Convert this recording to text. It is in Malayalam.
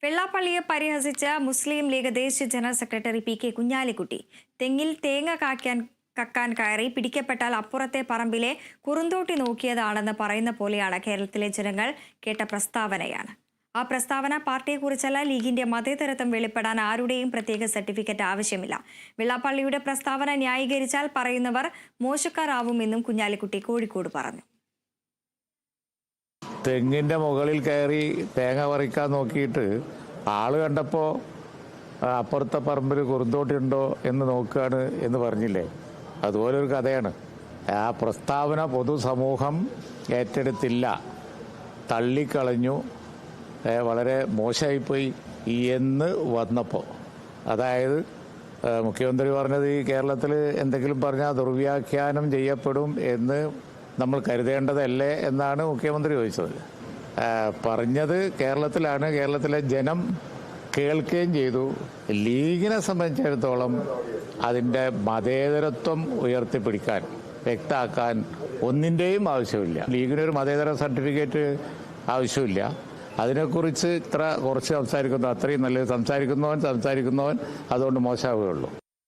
വെള്ളാപ്പള്ളിയെ പരിഹസിച്ച മുസ്ലിം ലീഗ് ദേശീയ ജനറൽ സെക്രട്ടറി പി.കെ. കുഞ്ഞാലിക്കുട്ടി തെങ്ങിൽ തേങ്ങ കക്കാൻ കയറി പിടിക്കപ്പെട്ടാൽ അപ്പുറത്തെ പറമ്പിലെ കുറുന്തോട്ടി നോക്കിയതാണെന്ന് പറയുന്ന പോലെയാണ് കേരളത്തിലെ ജനങ്ങൾ കേട്ട പ്രസ്താവനയാണ്. ആ പ്രസ്താവന പാർട്ടിയെക്കുറിച്ചല്ല, ലീഗിന്റെ മതേതരത്വം വെളിപ്പെടാൻ ആരുടെയും പ്രത്യേക സർട്ടിഫിക്കറ്റ് ആവശ്യമില്ല. വെള്ളാപ്പള്ളിയുടെ പ്രസ്താവന ന്യായീകരിച്ചാൽ പറയുന്നവർ മോശക്കാരാവുമെന്നും കുഞ്ഞാലിക്കുട്ടി കോഴിക്കോട് പറഞ്ഞു. തെങ്ങിൻ്റെ മുകളിൽ കയറി തേങ്ങ പറിക്കാൻ നോക്കിയിട്ട് ആള് കണ്ടപ്പോൾ അപ്പുറത്തെ പറമ്പിൽ കുറുന്തോട്ടിയുണ്ടോ എന്ന് നോക്കുകയാണ് എന്ന് പറഞ്ഞില്ലേ, അതുപോലൊരു കഥയാണ്. ആ പ്രസ്താവന പൊതുസമൂഹം ഏറ്റെടുത്തില്ല, തള്ളിക്കളഞ്ഞു, വളരെ മോശമായിപ്പോയി എന്ന് വന്നപ്പോൾ, അതായത് മുഖ്യമന്ത്രി പറഞ്ഞത് ഈ കേരളത്തിൽ എന്തെങ്കിലും പറഞ്ഞാൽ ദുർവ്യാഖ്യാനം ചെയ്യപ്പെടും എന്ന് നമ്മൾ കരുതേണ്ടതല്ലേ എന്നാണ് മുഖ്യമന്ത്രി ചോദിച്ചത്. പറഞ്ഞത് കേരളത്തിലാണ്, കേരളത്തിലെ ജനം കേൾക്കുകയും ചെയ്തു. ലീഗിനെ സംബന്ധിച്ചിടത്തോളം അതിൻ്റെ മതേതരത്വം ഉയർത്തിപ്പിടിക്കാൻ, വ്യക്തമാക്കാൻ ഒന്നിൻ്റെയും ആവശ്യമില്ല. ലീഗിനൊരു മതേതര സർട്ടിഫിക്കറ്റ് ആവശ്യമില്ല. അതിനെക്കുറിച്ച് കുറച്ച് സംസാരിക്കുന്നു, അത്രയും നല്ലത് സംസാരിക്കുന്നവൻ അതുകൊണ്ട് മോശമാവുകയുള്ളൂ.